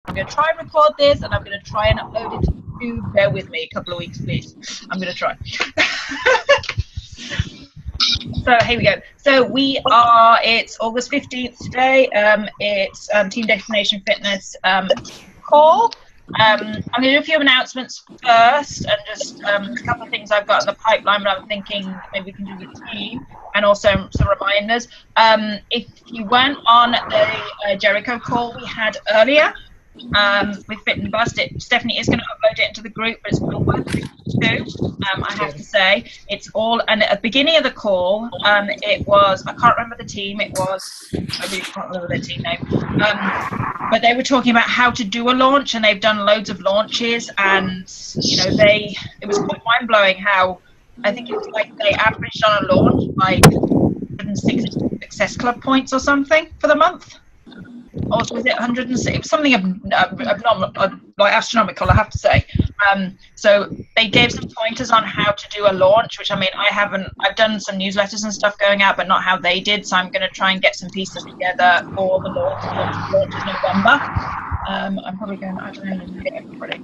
I'm going to try and record this, and I'm going to try and upload it to YouTube. Bear with me a couple of weeks, please. I'm going to try. So here we go. So it's August 15th today. It's Team Destination Fitness call. I'm going to do a few announcements first, and just a couple of things I've got in the pipeline, but I'm thinking maybe we can do the team, and also some reminders. If you weren't on the Jericho call we had earlier with Fit and Bust, Stephanie is going to upload it into the group, but it's well worth it too. I have to say, it's all, and at the beginning of the call, it was, I can't remember the team, I really can't remember their team name, but they were talking about how to do a launch, and they've done loads of launches, and you know, it was quite mind-blowing how, I think it was like they averaged on a launch like 106 Success Club points or something for the month. Or was it 106? Something abnormal, like astronomical, I have to say. So they gave some pointers on how to do a launch, which, I mean, I've done some newsletters and stuff going out, but not how they did. So I'm going to try and get some pieces together for the launch in November. I'm probably going to, I don't know, get everybody.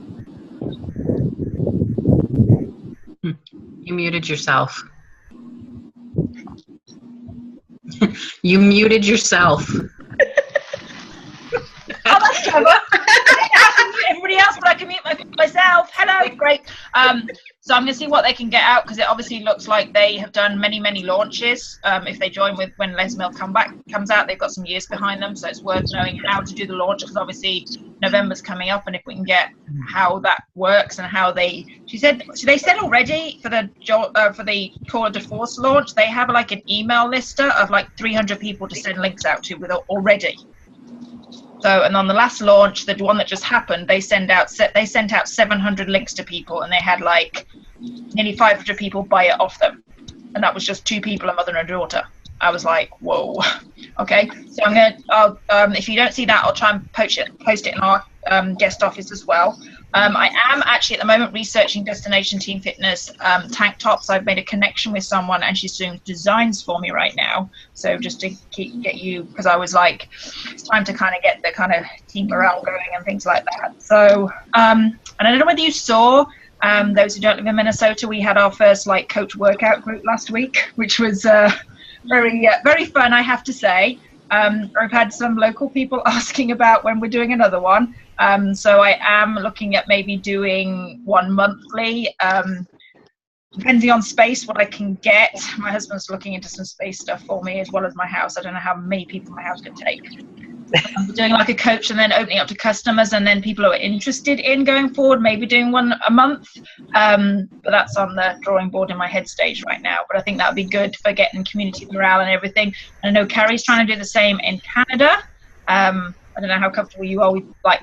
You muted yourself. You muted yourself. Oh, that's clever. I can mute everybody else, but I can mute myself. Hello, great. So I'm going to see what they can get out, because it obviously looks like they have done many, many launches. If they join with when Les Mills comes out, they've got some years behind them, so it's worth knowing how to do the launch, because obviously November's coming up, and if we can get how that works and how they said already for the Tour de Force launch, they have like an email lister of like 300 people to send links out to with already. So, and on the last launch, the one that just happened, they sent out 700 links to people, and they had like nearly 500 people buy it off them, and that was just 2 people, a mother and a daughter. I was like, whoa, okay. So if you don't see that, I'll try and post it in our guest office as well. I am actually at the moment researching Destination Team Fitness tank tops. I've made a connection with someone, and she's doing designs for me right now. So just to get you, because I was like, it's time to kind of get the kind of team morale going and things like that. So, and I don't know whether you saw, those who don't live in Minnesota, we had our first like coach workout group last week, which was very fun, I have to say. I've had some local people asking about when we're doing another one. So I am looking at maybe doing one monthly, depending on space, what I can get. My husband's looking into some space stuff for me, as well as my house. I don't know how many people my house could take. I'm doing like a coach and then opening up to customers, and then people who are interested in going forward, maybe doing one a month. But that's on the drawing board in my head stage right now. But I think that would be good for getting community morale and everything. And I know Carrie's trying to do the same in Canada. I don't know how comfortable you are with like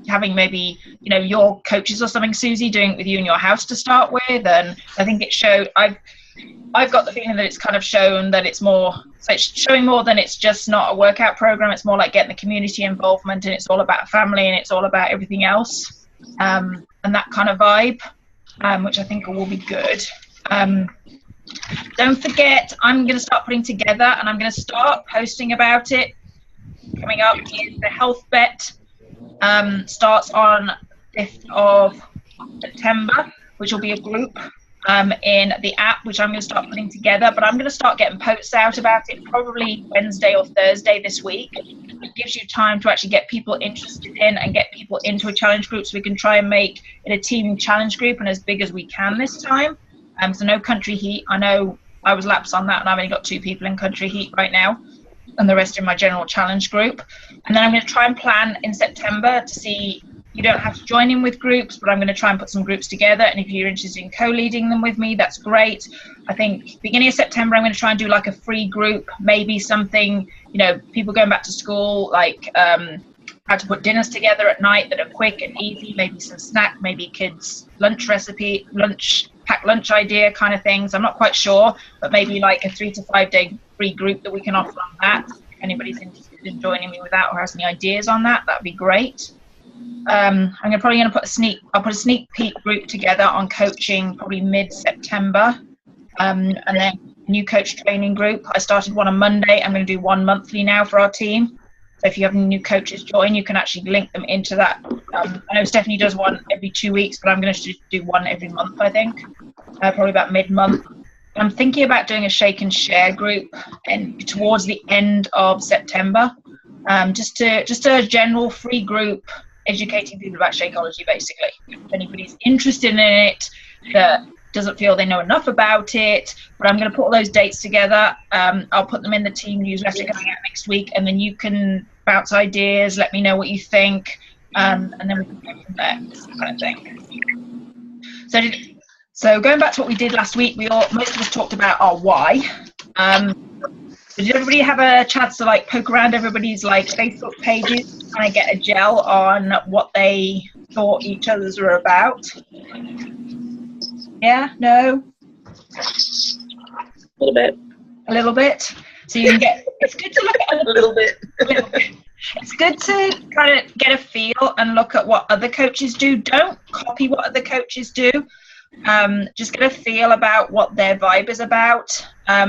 having maybe, you know, your coaches or something, Susie, doing it with you in your house to start with. And I think it showed, I've got the feeling that it's kind of shown that it's more, so it's showing more than it's just not a workout program. It's more like getting the community involvement, and it's all about family, and it's all about everything else, and that kind of vibe, which I think will be good. Don't forget, I'm going to start putting together, and I'm going to start posting about it. Coming up is the Health Bet. Starts on 5th of September, which will be a group in the app, which I'm going to start putting together, but I'm going to start getting posts out about it probably Wednesday or Thursday this week. It gives you time to actually get people interested in and get people into a challenge group, so we can try and make it a team challenge group and as big as we can this time. So no Country Heat. I know I was lapsed on that, and I've only got 2 people in Country Heat right now, and the rest in my general challenge group. And then I'm going to try and plan in September to see, you don't have to join in with groups, but I'm going to try and put some groups together, and if you're interested in co-leading them with me, that's great. I think beginning of September I'm going to try and do like a free group, maybe something, you know, people going back to school, like how to put dinners together at night that are quick and easy, maybe some snack, maybe kids lunch recipe, pack lunch idea kind of things. I'm not quite sure, but maybe like a 3 to 5 day free group that we can offer on that. If anybody's interested in joining me with that or has any ideas on that, that'd be great. I'm probably going to put I'll put a sneak peek group together on coaching probably mid-September, and then new coach training group. I started one on Monday. I'm going to do one monthly now for our team. So if you have new coaches join, you can actually link them into that. I know Stephanie does one every 2 weeks, but I'm going to do one every month, I think, probably about mid-month. I'm thinking about doing a shake and share group and towards the end of September, just a general free group educating people about Shakeology, basically. If anybody's interested in it, that doesn't feel they know enough about it, but I'm going to put all those dates together. I'll put them in the team newsletter coming out next week, and then you can bounce ideas, let me know what you think, and then we can go from there, kind of thing. So going back to what we did last week, most of us talked about our why. Did everybody have a chance to like poke around everybody's like Facebook pages, kind of get a gel on what they thought each other's were about? Yeah, no? A little bit. A little bit. So you can get, it's good to look at A little bit. It's good to kind of get a feel and look at what other coaches do. Don't copy what other coaches do. Just get a feel about what their vibe is about. At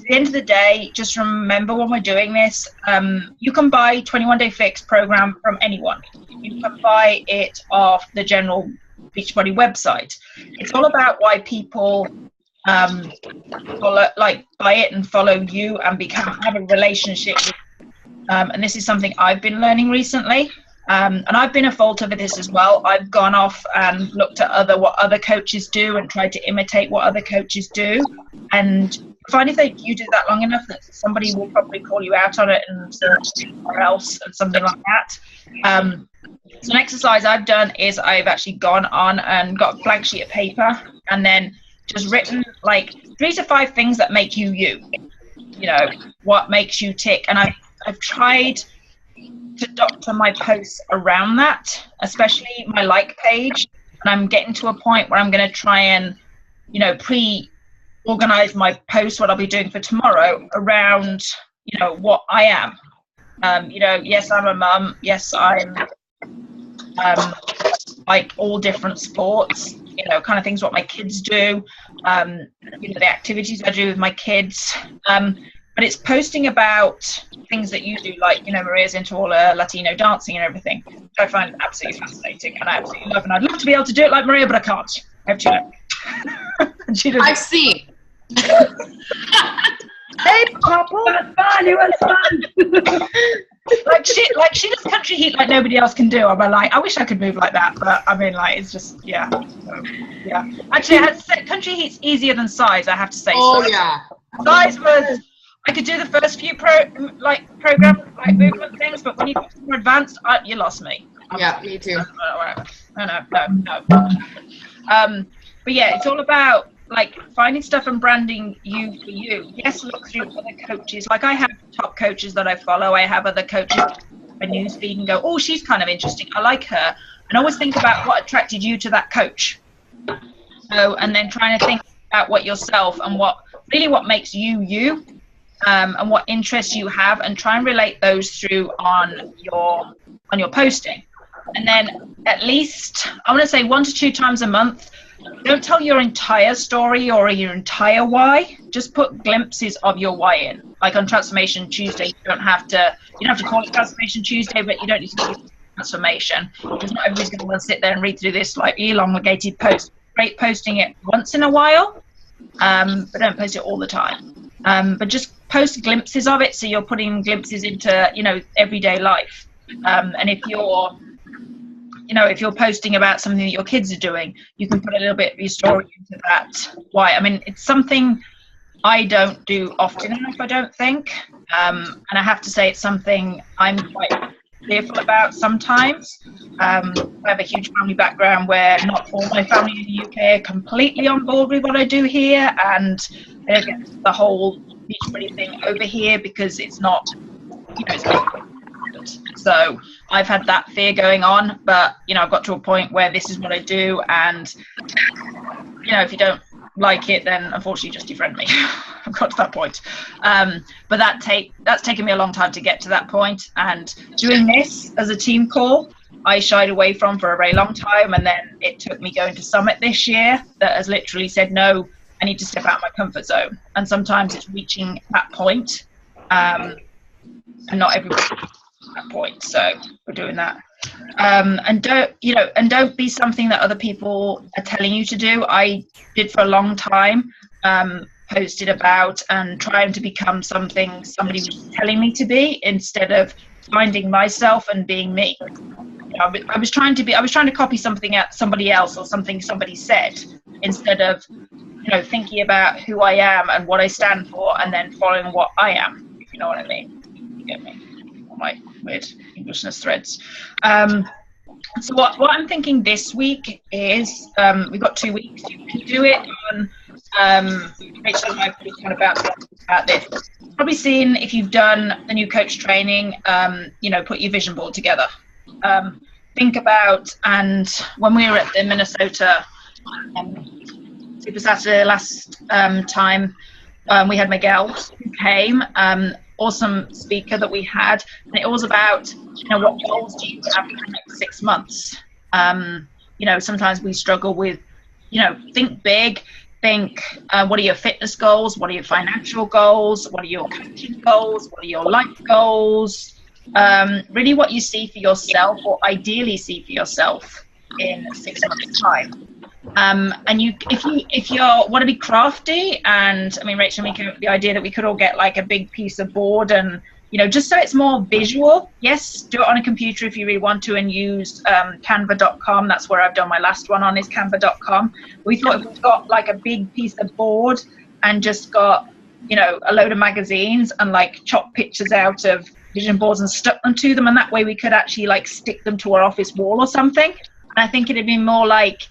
the end of the day, just remember when we're doing this, you can buy 21 Day Fix program from anyone. You can buy it off the general Beachbody website. It's all about why people buy it and follow you and have a relationship with you. And this is something I've been learning recently. And I've been a fault over this as well. I've gone off and looked at what other coaches do and tried to imitate what other coaches do. And find if you do that long enough that somebody will probably call you out on it and say somewhere else and something like that. So an exercise I've done is I've actually gone on and got a blank sheet of paper and then just written like 3 to 5 things that make you you. You know, what makes you tick. And I've tried to doctor my posts around that, especially my like page. And I'm getting to a point where I'm going to try and, organize my posts, what I'll be doing for tomorrow around, what I am. Yes, I'm a mum. Yes, I'm like all different sports, kind of things what my kids do, the activities I do with my kids. But it's posting about things that you do, like, Maria's into all Latino dancing and everything, which I find absolutely fascinating and I absolutely love. And I'd love to be able to do it like Maria, but I can't. I have to and she doesn't. I've seen. Hey, couple. It was fun. like she does country heat like nobody else can do. I'm like, I wish I could move like that, but I mean, like, it's just, yeah. So, yeah. Actually, I have to say, country heat's easier than size, I have to say. Oh, so, yeah. Size was, I could do the first few program, like movement things, but when you got more advanced, you lost me. Yeah, me too. No. But yeah, it's all about like finding stuff and branding you for you. Yes, look through other coaches. Like I have top coaches that I follow. I have other coaches a newsfeed and go, oh, she's kind of interesting. I like her. And always think about what attracted you to that coach. So, and then trying to think about what yourself and what makes you you, and what interests you have, and try and relate those through on your posting. And then at least, I want to say 1 to 2 times a month, don't tell your entire story or your entire why. Just put glimpses of your why in. Like on Transformation Tuesday, you don't have to call it Transformation Tuesday, but you don't need to call it transformation. Because not everybody's going to want to sit there and read through this like elongated post. Great posting it once in a while, but don't post it all the time. But just post glimpses of it, so you're putting glimpses into everyday life. And if you're posting about something that your kids are doing, you can put a little bit of your story into that. Why? I mean, it's something I don't do often enough, I don't think. And I have to say it's something I'm quite fearful about sometimes. I have a huge family background where not all my family in the UK are completely on board with what I do here, and they don't get the whole Beachbody thing over here because it's not, it's not. So I've had that fear going on, but I've got to a point where this is what I do, and if you don't like it, then unfortunately just defriend me. I've got to that point. But that's taken me a long time to get to that point, and doing this as a team call I shied away from for a very long time, and then it took me going to Summit this year that has literally said, no, I need to step out of my comfort zone. And sometimes it's reaching that point, and not everybody that point. So we're doing that. And don't be something that other people are telling you to do. I did for a long time, posted about and trying to become something somebody was telling me to be, instead of finding myself and being me. I was trying to copy something at somebody else or something somebody said, instead of thinking about who I am and what I stand for, and then following what I am, if you know what I mean. You get me? All my weird Englishness threads. So what I'm thinking this week is, we've got 2 weeks. You can do it on, Rachel and I probably kind of about this. Probably seen, if you've done the new coach training, put your vision board together. Think about, and when we were at the Minnesota Super Saturday last time, we had Miguel who came, awesome speaker that we had, and it was about what goals do you have for the next 6 months. Sometimes we struggle with think big, think what are your fitness goals, what are your financial goals, what are your coaching goals, what are your life goals, really what you see for yourself, or ideally see for yourself in 6 months time. And if you want to be crafty, and I mean, Rachel, we came up with the idea that we could all get like a big piece of board, and just so it's more visual. Yes, do it on a computer if you really want to, and use canva.com. That's where I've done my last one on, is canva.com. We thought if we've got like a big piece of board and just got a load of magazines and like chop pictures out of vision boards and stuck them to them, and that way we could actually like stick them to our office wall or something. And I think it'd be more like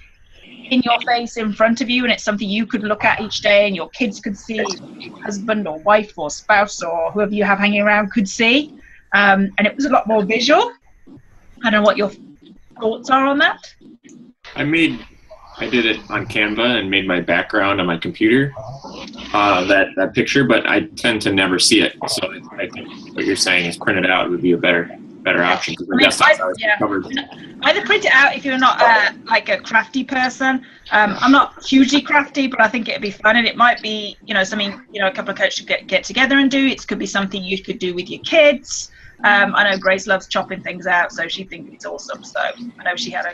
in your face, in front of you, and it's something you could look at each day, and your kids could see, your husband or wife or spouse or whoever you have hanging around could see, and it was a lot more visual. I don't know what your thoughts are on that. I did it on Canva and made my background on my computer, that picture, but I tend to never see it. So I think what you're saying is print it out would be a better option, because the desktop's always covered. Either print it out if you're not like a crafty person. I'm not hugely crafty, but I think it'd be fun, and it might be something a couple of coaches get together and do. It could be something you could do with your kids. I know Grace loves chopping things out, so she thinks it's awesome. So I know we had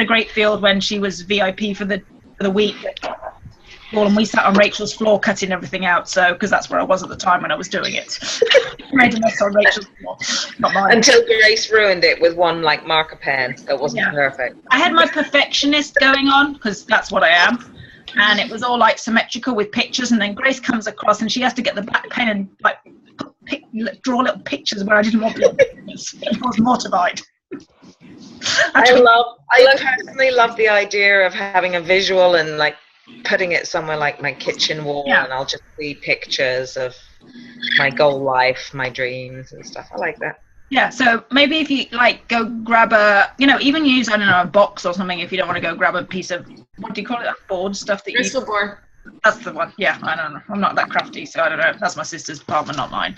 a great field when she was VIP for the week. And we sat on Rachel's floor cutting everything out, so because that's where I was at the time when I was doing it. Made a mess on Rachel's floor, not mine. Until Grace ruined it with one like marker pen that wasn't perfect. I had my perfectionist going on, because that's what I am, and it was all like symmetrical with pictures, and then Grace comes across and she has to get the black pen and like draw little pictures where I didn't want little pictures. I was mortified. I personally love the idea of having a visual and like putting it somewhere like my kitchen wall, and I'll just see pictures of my goal life, my dreams and stuff. I like that. Yeah, so maybe if you like go grab a, even use, I don't know, a box or something, if you don't want to go grab a piece of, what do you call it, that board stuff that crystal board. That's the one. Yeah, I don't know. I'm not that crafty, so I don't know. That's my sister's department, not mine.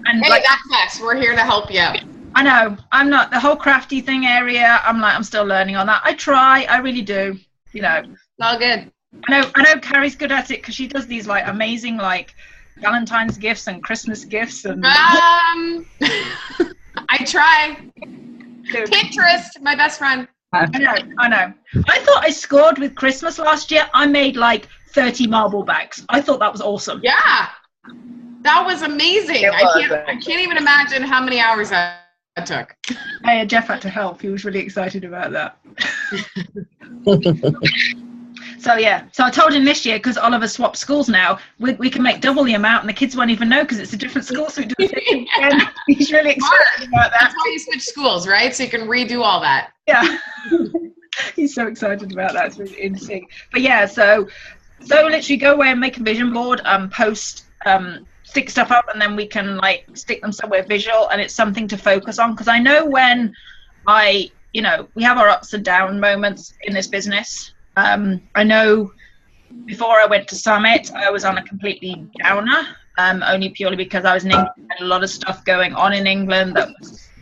And hey, that's us. We're here to help you. I know. I'm not the whole crafty thing area. I'm still learning on that. I really do. All good. I know Carrie's good at it, because she does these like amazing like Valentine's gifts and Christmas gifts and I try. Pinterest, my best friend. I know. I thought I scored with Christmas last year. I made like 30 marble bags. I thought that was awesome. Yeah, that was amazing. I can't even imagine how many hours that took. Jeff had to help. He was really excited about that. So I told him this year, because Oliver swapped schools now, we can make double the amount, and the kids won't even know because it's a different school. So he's really excited about that. That's why you switch schools, right? So you can redo all that. Yeah. He's so excited about that. It's really interesting. But yeah, so literally go away and make a vision board, post, stick stuff up, and then we can like stick them somewhere visual, and it's something to focus on. Because I know when we have our ups and down moments in this business. I know before I went to Summit, I was on a completely downer, only purely because I was in England. I had a lot of stuff going on in England that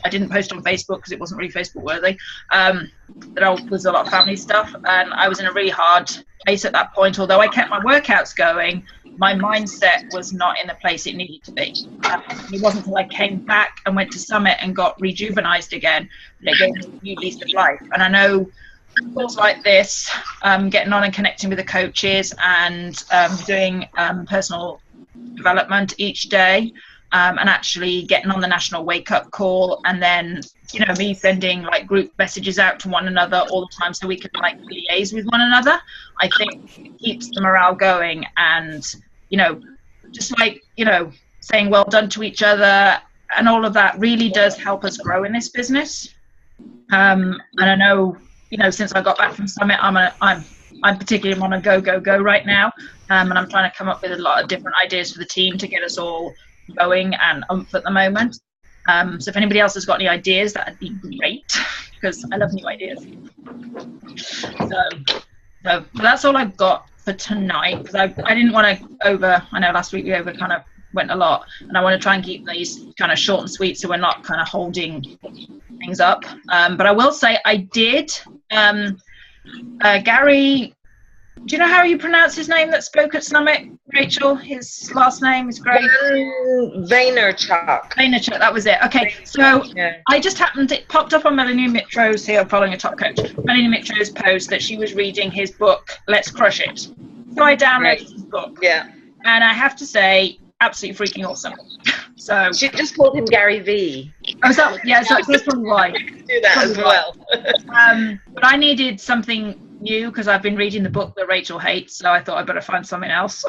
I didn't post on Facebook because it wasn't really Facebook worthy. There was a lot of family stuff, and I was in a really hard place at that point. Although I kept my workouts going, my mindset was not in the place it needed to be. It wasn't until I came back and went to Summit and got rejuvenized again that it gave me a new lease of life. And I know calls like this, getting on and connecting with the coaches and doing personal development each day, and actually getting on the national wake up call, and then me sending like group messages out to one another all the time so we can like liaise with one another, I think it keeps the morale going. And just like saying well done to each other and all of that really does help us grow in this business. And I know since I got back from Summit, I'm particularly on a go right now, and I'm trying to come up with a lot of different ideas for the team to get us all going and at the moment. So if anybody else has got any ideas, that'd be great, because I love new ideas. So that's all I've got for tonight, because I didn't want to I know last week we kind of went a lot, and I want to try and keep these kind of short and sweet so we're not kind of holding things up. But I will say I did, Gary, do you know how you pronounce his name that spoke at Summit, Rachel? His last name is great. Vaynerchuk. Vaynerchuk, that was it. Okay, so yeah. I just happened, it popped up on Melanie Mitro's here, following a top coach, Melanie Mitro's post that she was reading his book, Let's Crush It. So I downloaded his book. Yeah. And I have to say, absolutely freaking awesome. So she just called him Gary V. Oh, so that's probably why. Do that as well. But I needed something new because I've been reading the book that Rachel hates, so I thought I'd better find something else.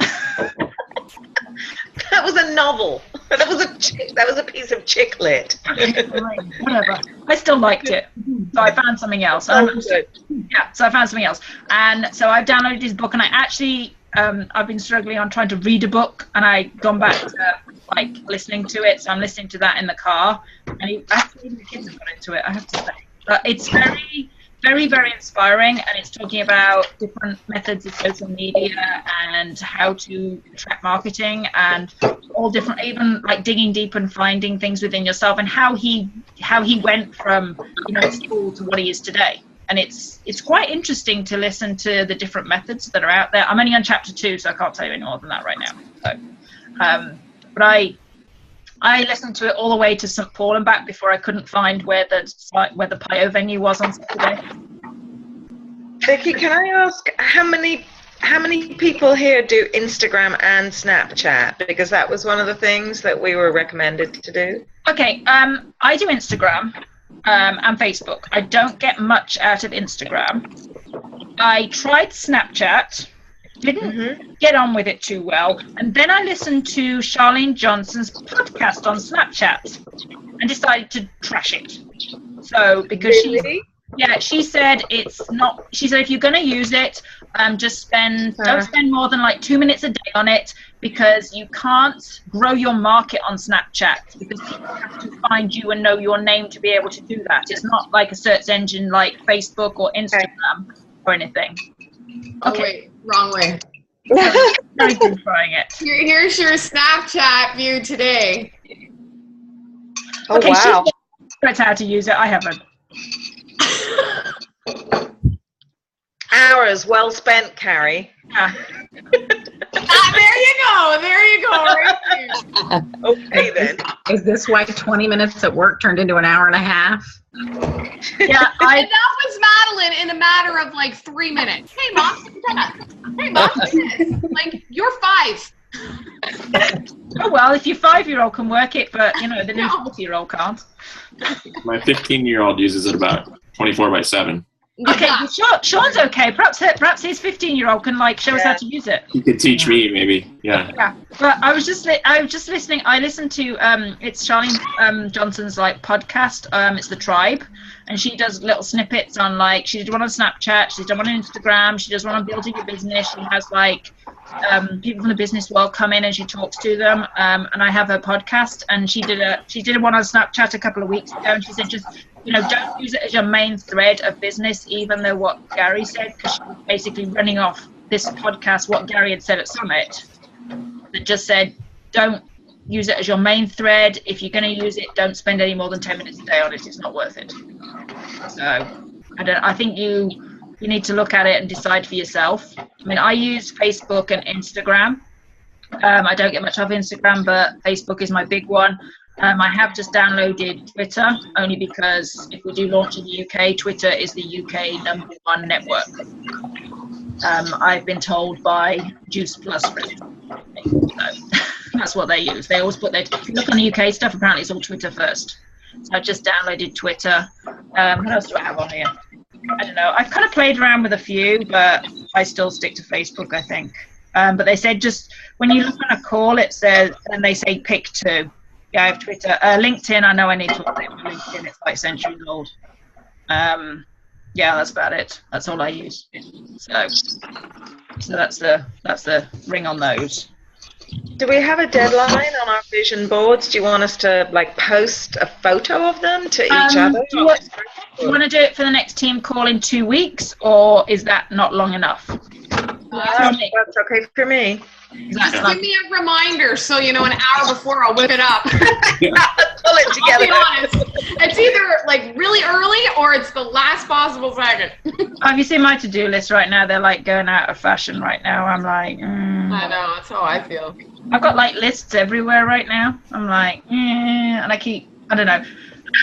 That was a novel. That was a piece of chick lit. Whatever. I still liked it, so I found something else. So I found something else, and so I've downloaded his book, and I actually I've been struggling on trying to read a book, and I've gone back to like listening to it. So I'm listening to that in the car, and actually the kids have got into it, I have to say. But it's very, very, very inspiring, and it's talking about different methods of social media and how to track marketing and all different, even like digging deep and finding things within yourself, and how he went from school to what he is today. And it's quite interesting to listen to the different methods that are out there. I'm only on chapter 2, so I can't tell you any more than that right now. So, but I listened to it all the way to St. Paul and back before I couldn't find where the PIO venue was on Saturday. Vicky, can I ask how many people here do Instagram and Snapchat? Because that was one of the things that we were recommended to do. Okay, I do Instagram and Facebook. I don't get much out of Instagram. I tried Snapchat. Didn't get on with it too well, and then I listened to Charlene Johnson's podcast on Snapchat and decided to trash it. So because she said it's not. She said if you're going to use it, don't spend more than like 2 minutes a day on it, because you can't grow your market on Snapchat because people have to find you and know your name to be able to do that. It's not like a search engine like Facebook or Instagram or anything. Okay. Wait, wrong way. I've been trying it. Here's your Snapchat view today. Oh, okay, wow. That's how to use it. I haven't. Hours well spent, Carrie. Yeah. There you go. Right there. Okay, then. Is this why 20 minutes at work turned into an hour and a half? Yeah, and that was Madeline in a matter of like 3 minutes. Hey, Mom, hey, Mom, like, you're 5. Oh, well, if your 5-year-old can work it, but, the new 40-year-old can't. My 15-year-old uses it about 24/7. Okay, well, Sean's okay. Perhaps his 15-year-old can show us how to use it. He could teach me, maybe. Yeah. Yeah, but I was just listening. I listened to it's Charlene Johnson's podcast. It's The Tribe, and she does little snippets on she did one on Snapchat. She's done one on Instagram. She does one on building your business. She has people from the business world come in and she talks to them. And I have her podcast, and she did one on Snapchat a couple of weeks ago, and she said don't use it as your main thread of business, even though what Gary said, because she was basically running off this podcast, what Gary had said at Summit, that just said, don't use it as your main thread. If you're going to use it, don't spend any more than 10 minutes a day on it. It's not worth it. So I think you need to look at it and decide for yourself. I mean, I use Facebook and Instagram, I don't get much off Instagram, but Facebook is my big one. I have just downloaded Twitter, only because if we do launch in the UK, Twitter is the UK #1 network. I've been told by Juice Plus friends. So that's what they use. They always put their, if you look on the UK stuff, apparently it's all Twitter first. So I just downloaded Twitter. What else do I have on here? I don't know. I've kind of played around with a few, but I still stick to Facebook, I think. But they said just when you look on a call, it says, and they say pick 2. Yeah, I have Twitter. LinkedIn, I know I need to update my LinkedIn. It's like centuries old. Yeah, that's about it. That's all I use. So that's the ring on those. Do we have a deadline on our vision boards? Do you want us to like post a photo of them to each other? Do you want to do it for the next team call in 2 weeks, or is that not long enough? That's okay for me. Just give me a reminder so you know an hour before I'll whip it up. Pull it together. I'll be honest. It's either like really early or it's the last possible second. Have you seen my to-do list right now? They're like going out of fashion right now. I'm like, I know, that's how I feel. I've got like lists everywhere right now. I'm like, and I don't know.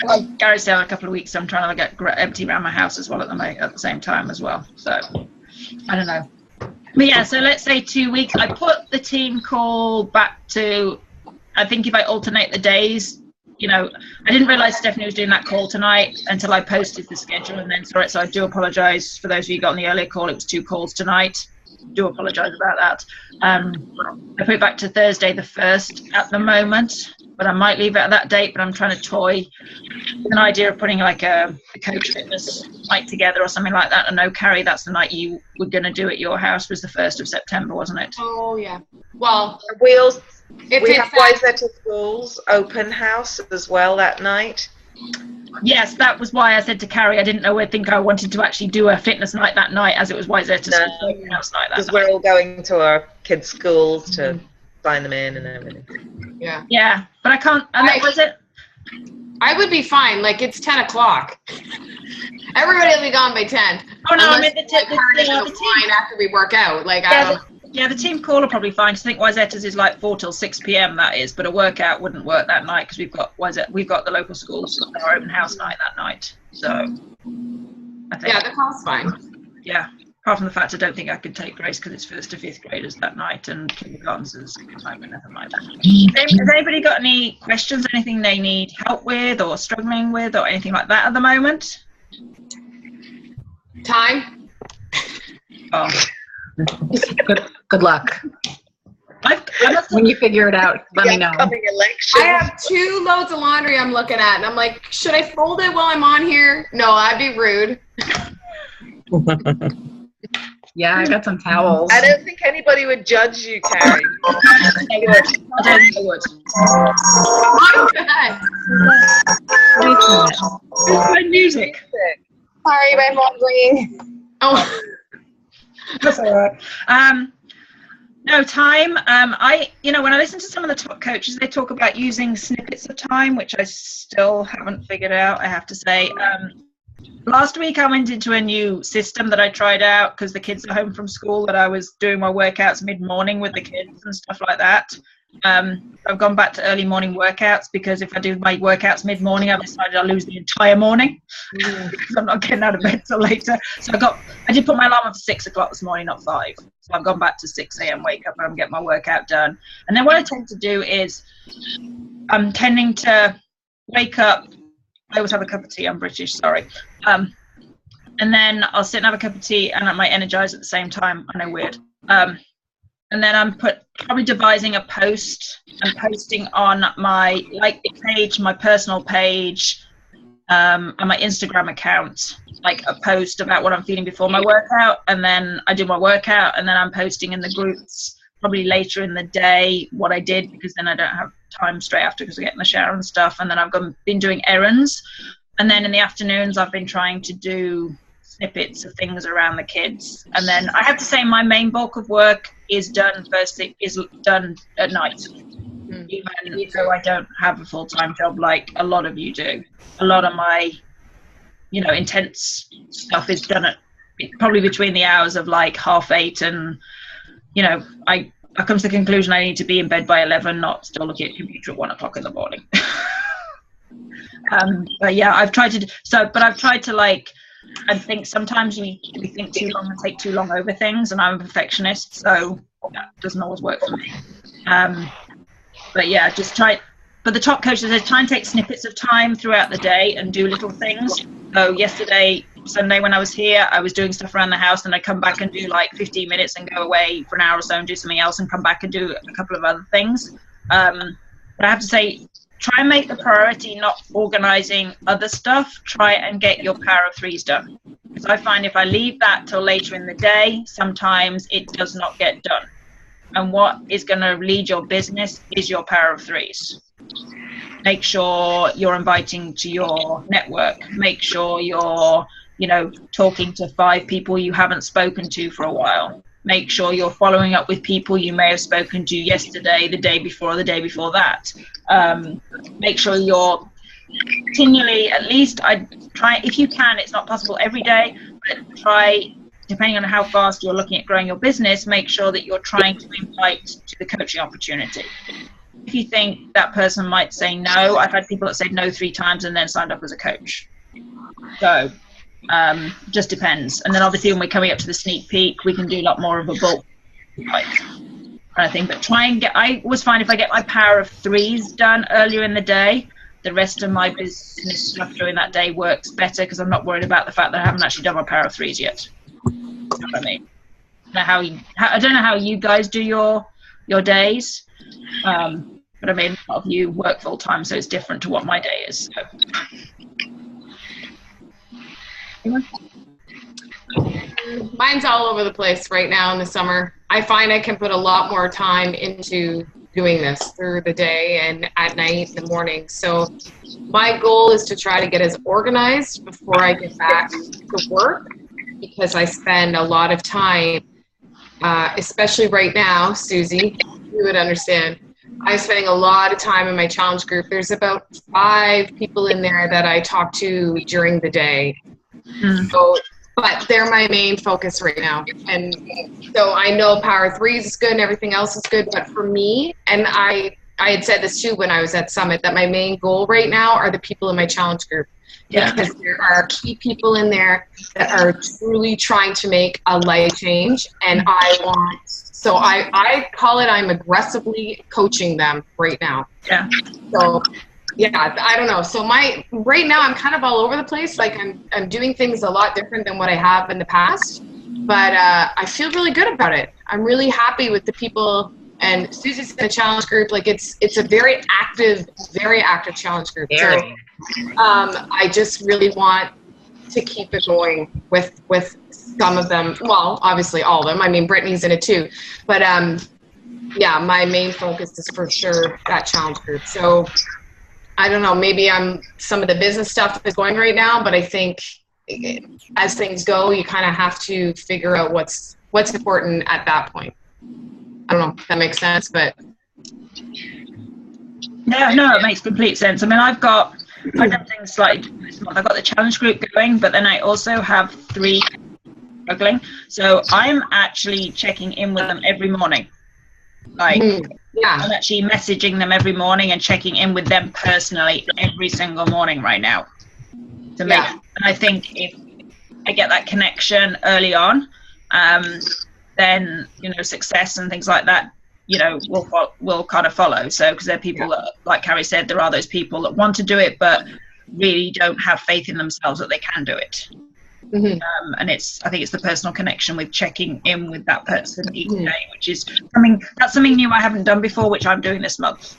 Like Garage sale in a couple of weeks, so I'm trying to get empty around my house as well at the same time as well. So I don't know. But yeah, so let's say 2 weeks. I put the team call back to, I think if I alternate the days, you know, I didn't realize Stephanie was doing that call tonight until I posted the schedule and then saw it. So I do apologize for those of you who got on the earlier call. It was 2 calls tonight. Do apologize about that. I put it back to Thursday the 1st at the moment, but I might leave it at that date. But I'm trying to toy with an idea of putting like a coach fitness night together or something like that. I know, Carrie, that's the night you were going to do at your house, was the 1st of September, wasn't it? Oh yeah. Well, we have Wayzata Schools open house as well that night. Yes, that was why I said to Carrie I didn't think I wanted to actually do a fitness night that night, as it was Wayzata Schools open house night that night. Because we're all going to our kids' schools to sign them in and everything. Yeah. Yeah, but I can't. And that was it. I would be fine. Like, it's 10 o'clock. Everybody will be gone by 10. Oh no, I mean the team after we work out. Like, yeah, the team call will probably fine. I think Wayzata's is like 4 till 6 p.m. That is, but a workout wouldn't work that night because we've got the local schools our open house night that night. So I think the call's fine. Yeah, apart from the fact I don't think I could take Grace because it's 1st to 5th graders that night and kindergartens is time, but never mind. Has anybody got any questions? Anything they need help with or struggling with or anything like that at the moment? Time. Oh. Good luck. When you figure it out, let me know. Election. I have 2 loads of laundry I'm looking at, and I'm like, should I fold it while I'm on here? No, that'd be rude. Yeah, I got some towels. I don't think anybody would judge you, Carrie. I would. Oh, my music. Sorry, my phone's ringing. Oh. That's all right. No, time. When I listen to some of the top coaches, they talk about using snippets of time, which I still haven't figured out, I have to say. Last week, I went into a new system that I tried out because the kids are home from school, that I was doing my workouts mid-morning with the kids and stuff like that. I've gone back to early morning workouts because if I do my workouts mid-morning, I've decided I'll lose the entire morning because I'm not getting out of bed till later. So I did put my alarm on for 6 o'clock this morning, not 5. So I've gone back to 6 a.m. wake up and I'm getting my workout done. And then what I tend to do is I'm tending to wake up. I always have a cup of tea. I'm British, sorry. And then I'll sit and have a cup of tea and I might energize at the same time. I know, weird. And then I'm probably devising a post and posting on my page, my personal page, and my Instagram account, like a post about what I'm feeling before my workout. And then I do my workout and then I'm posting in the groups probably later in the day what I did, because then I don't have time straight after because I get in the shower and stuff. And then I've been doing errands. And then in the afternoons, I've been trying to do snippets of things around the kids. And then I have to say my main bulk of work is done at night. Even though I don't have a full-time job like a lot of you do. A lot of my, intense stuff is done at probably between the hours of like 8:30 and, I I've come to the conclusion I need to be in bed by 11, not still looking at a computer at 1 o'clock in the morning. But yeah, I've tried to like, I think sometimes we think too long and take too long over things, and I'm a perfectionist, so that doesn't always work for me. But yeah, just try. But the top coach says try and take snippets of time throughout the day and do little things. So yesterday, Sunday, when I was here, I was doing stuff around the house, and I come back and do like 15 minutes and go away for an hour or so and do something else and come back and do a couple of other things. But I have to say, try and make the priority not organizing other stuff. Try and get your power of threes done. Because I find if I leave that till later in the day, sometimes it does not get done. And what is going to lead your business is your power of threes. Make sure you're inviting to your network. Make sure you're, talking to 5 people you haven't spoken to for a while. Make sure you're following up with people you may have spoken to yesterday, the day before, the day before that. Make sure you're continually, at least I try, if you can, it's not possible every day, but try, depending on how fast you're looking at growing your business, make sure that you're trying to invite to the coaching opportunity. If you think that person might say no, I've had people that said no 3 times and then signed up as a coach. So just depends. And then obviously when we're coming up to the sneak peek, we can do a lot more of a bulk type kind of thing. But I always find if I get my power of threes done earlier in the day, the rest of my business stuff during that day works better because I'm not worried about the fact that I haven't actually done my power of threes yet. You know what I mean? I don't know how you guys do your days, but I mean, a lot of you work full time, so it's different to what my day is. So. Mine's all over the place right now in the summer. I find I can put a lot more time into doing this through the day and at night, in the morning. So my goal is to try to get as organized before I get back to work, because I spend a lot of time, especially right now, Susie, you would understand. I'm spending a lot of time in my challenge group. There's about 5 people in there that I talk to during the day. So, but they're my main focus right now. And so I know power threes is good and everything else is good, but for me, and I had said this too when I was at Summit, that my main goal right now are the people in my challenge group. Yeah. Because there are key people in there that are truly trying to make a life change, and I call it, I'm aggressively coaching them right now. Yeah. So yeah, I don't know. So right now I'm kind of all over the place. Like I'm doing things a lot different than what I have in the past, but I feel really good about it. I'm really happy with the people, and Susie's in a challenge group. Like it's a very active challenge group. So I just really want to keep it going with some of them. Well, obviously all of them. I mean, Brittany's in it too, but yeah, my main focus is for sure that challenge group. So I don't know, maybe some of the business stuff is going right now, but I think as things go, you kind of have to figure out what's important at that point. I don't know if that makes sense, but. Yeah, no, it makes complete sense. I mean, I've done things slightly this month. I've got the challenge group going, but then I also have 3 struggling. So I'm actually checking in with them every morning. Yeah. I'm actually messaging them every morning and checking in with them personally every single morning right now. And I think if I get that connection early on, then success and things like that, will kind of follow. So because there are people that, like Carrie said, there are those people that want to do it but really don't have faith in themselves that they can do it. And I think it's the personal connection with checking in with that person each day, which is something new I haven't done before, which I'm doing this month.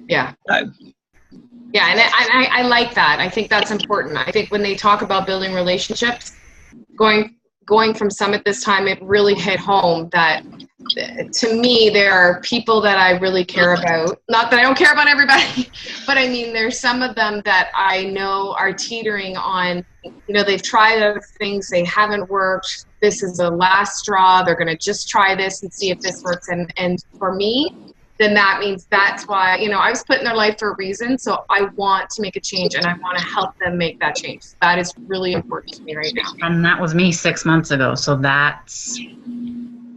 Yeah. So. Yeah, and I like that. I think that's important. I think when they talk about building relationships, going from Summit this time, it really hit home that to me, there are people that I really care about. Not that I don't care about everybody, but I mean, there's some of them that I know are teetering on, they've tried other things, they haven't worked. This is the last straw. They're going to just try this and see if this works. And for me, then that means that's why, I was put in their life for a reason. So I want to make a change and I want to help them make that change. That is really important to me right now. And that was me 6 months ago. So that's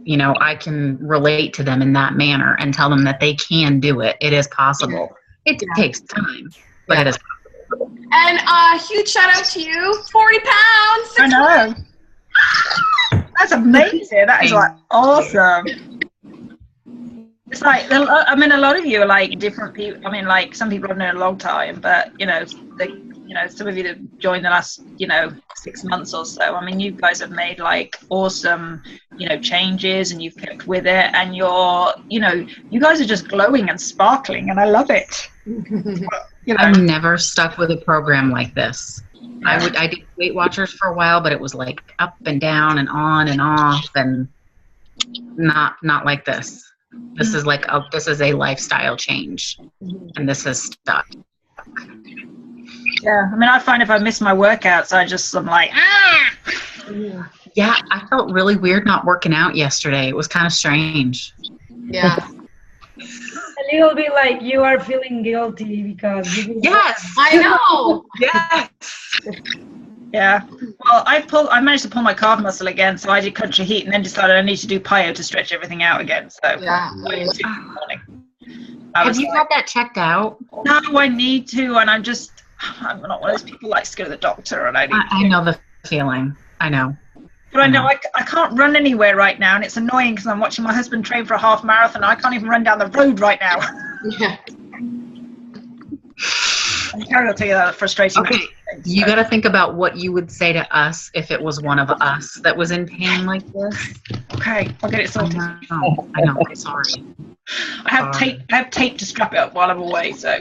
you know, I can relate to them in that manner and tell them that they can do it. It is possible. It takes time, but it is possible. And huge shout out to you. 40 pounds. I know. That's amazing. That is like awesome. It's like, I mean, a lot of you are like different people. I mean, like some people have known a long time, but you know, some of you that joined the last, 6 months or so. I mean, you guys have made like awesome, changes, and you've kept with it, and you guys are just glowing and sparkling, and I love it. I've never stuck with a program like this. I did Weight Watchers for a while, but it was like up and down and on and off, and not like this. This is like this is a lifestyle change, and this has stuck. Yeah, I mean, I find if I miss my workouts, I'm like, ah. Yeah, I felt really weird not working out yesterday. It was kind of strange. Yeah. A little bit like you are feeling guilty because. Yes, I know. Yes. Yeah. Well, I managed to pull my calf muscle again, so I did country heat, and then decided I need to do plyo to stretch everything out again. So. Yeah. Have you had that checked out? No, I need to, and I'm not one of those people who likes to go to the doctor, and I know the feeling. I know. But I know I can't run anywhere right now, and it's annoying because I'm watching my husband train for a half marathon. I can't even run down the road right now. Yeah. And Carrie will tell you that frustrating. Okay. You got to think about what you would say to us if it was one of us that was in pain like this. Okay, I'll get it sorted. I know. I'm sorry. I have tape to strap it up while I'm away, so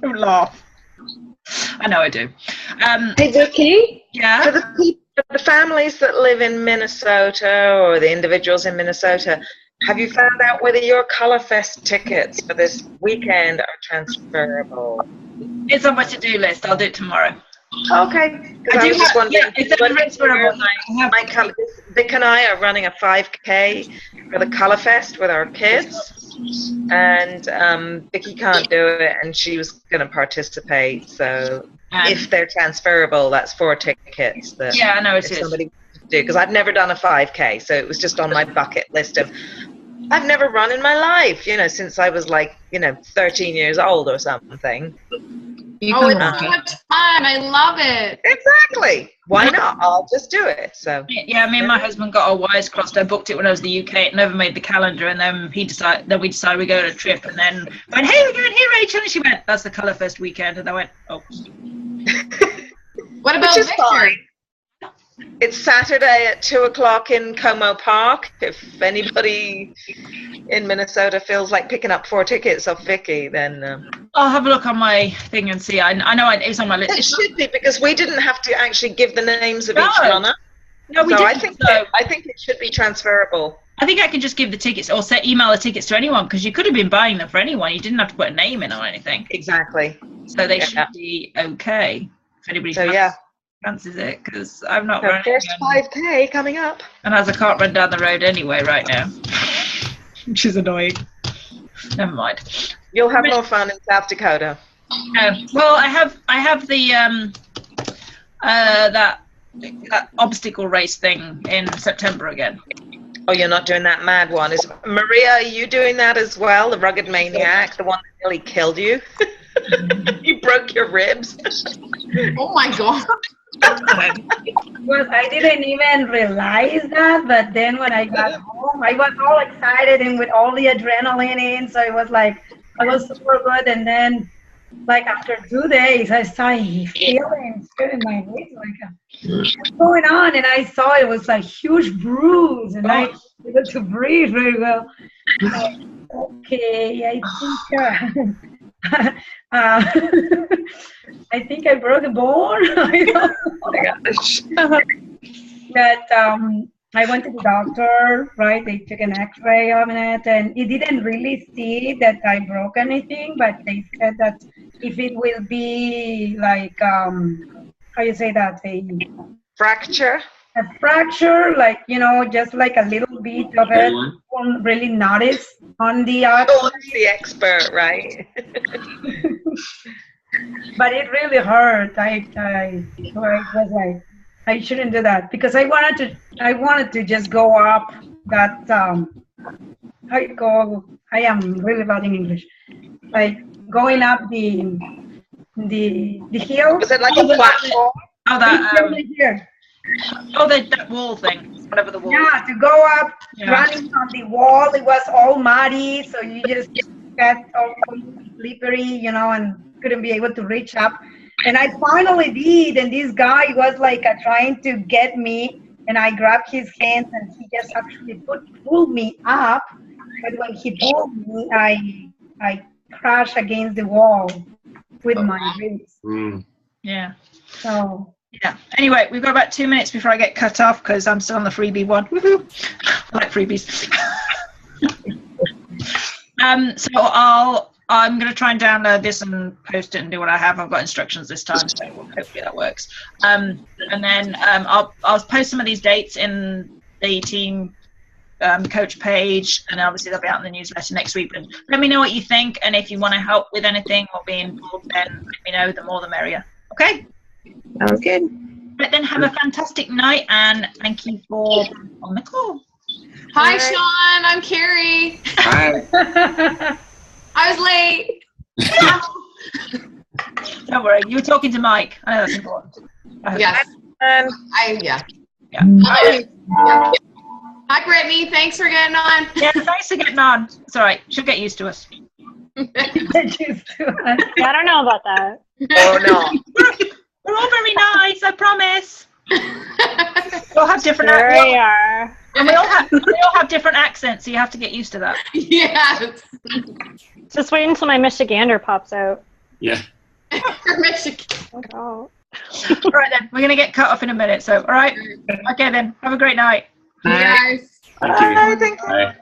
don't laugh. I know I do. Hey, Vicky? Yeah? For the families that live in Minnesota or the individuals in Minnesota, have you found out whether your Colorfest tickets for this weekend are transferable? It's on my to-do list. I'll do it tomorrow. Okay. I was just wondering. Yeah, it's transferable. Vic and I are running a 5K for the Colorfest with our kids. And Vicky can't do it, and she was going to participate. So if they're transferable, that's 4 tickets. That yeah, I know it is. Somebody to do, because I've never done a 5K, so it was just on my bucket list of. I've never run in my life, since I was 13 years old or something. You it's can so much fun. I love it. Exactly. Why not? I'll just do it. So. Yeah, me and my husband got our wires crossed. I booked it when I was in the UK. It never made the calendar, and then we decided we go on a trip, and then went, "Hey, we're going here, Rachel," and she went, "That's the Colorfest weekend," and I went, "Oh." What about Which is Victor? fine. It's Saturday at 2:00 in Como Park. If anybody in Minnesota feels like picking up 4 tickets off Vicky, then I'll have a look on my thing and see. I know it's on my list. it should be, because we didn't have to actually give the names of each No. runner. No, we So didn't. I think it should be transferable. I think I can just give the tickets or email the tickets to anyone, because you could have been buying them for anyone. You didn't have to put a name in or anything. Exactly. So they Yeah. should be okay if anybody So yeah, fancies it, because I'm not so running. first 5K coming up. And as I can't run down the road anyway right now, which is annoying. Never mind. You'll have more fun in South Dakota. Well, I have the that obstacle race thing in September again. Oh, you're not doing that mad one. Is Maria, are you doing that as well? The Rugged Maniac, the one that nearly killed you? You broke your ribs. Oh my God. Well, I didn't even realize that, but then when I got home, I was all excited and with all the adrenaline in, so it was like, I was super good, and then after 2 days, I started feeling in my waist, what's going on? And I saw it was a huge bruise, and I was able to breathe very well. Okay, I think I think I broke a bone. I don't know. But I went to the doctor, right? They took an x-ray on it, and it didn't really see that I broke anything, but they said that if it will be how you say that? Fracture? A fracture, just like a little bit of it, won't really notice on the Oh, that's the expert, right? But it really hurt. I was like, I shouldn't do that because I wanted to just go up that I am really bad in English. Like going up the hill. Was it like a platform? Oh, that here. that wall thing, whatever the wall. Yeah, to go up, Yeah. running on the wall. It was all muddy, so you just got all slippery, you know, and couldn't be able to reach up. And I finally did, and this guy was like trying to get me, and I grabbed his hands, and he just actually pulled me up. But when he pulled me, I crashed against the wall with my ribs. Mm. Yeah. So Yeah. Anyway, we've got about 2 minutes before I get cut off because I'm still on the freebie one. Woohoo! I like freebies. So I'm going to try and download this and post it and do what I have. I've got instructions this time, so hopefully that works. And then I'll post some of these dates in the team coach page, and obviously they'll be out in the newsletter next week. But let me know what you think, and if you want to help with anything or be involved, then let me know. The more the merrier. Okay? Sounds good. Right, then have a fantastic night, and thank you for on the call. Hi, Sean. I'm Carrie. Hi. I was late. Don't worry, you were talking to Mike. I know that's important. Yes. Yeah. Hi, Brittany. Thanks for getting on. Yeah, thanks for getting on. It's all right. She'll get used to us. I I don't know about that. Oh no. We're all very nice, I promise. We all have different Sure accents. we are. And we all have different accents, so you have to get used to that. Yes. Just wait until my Michigander pops out. Yeah. For Michigan. Oh. All right then, we're gonna get cut off in a minute. So, all right. Okay then. Have a great night. Yes. Thank you. Bye, thank you. Bye.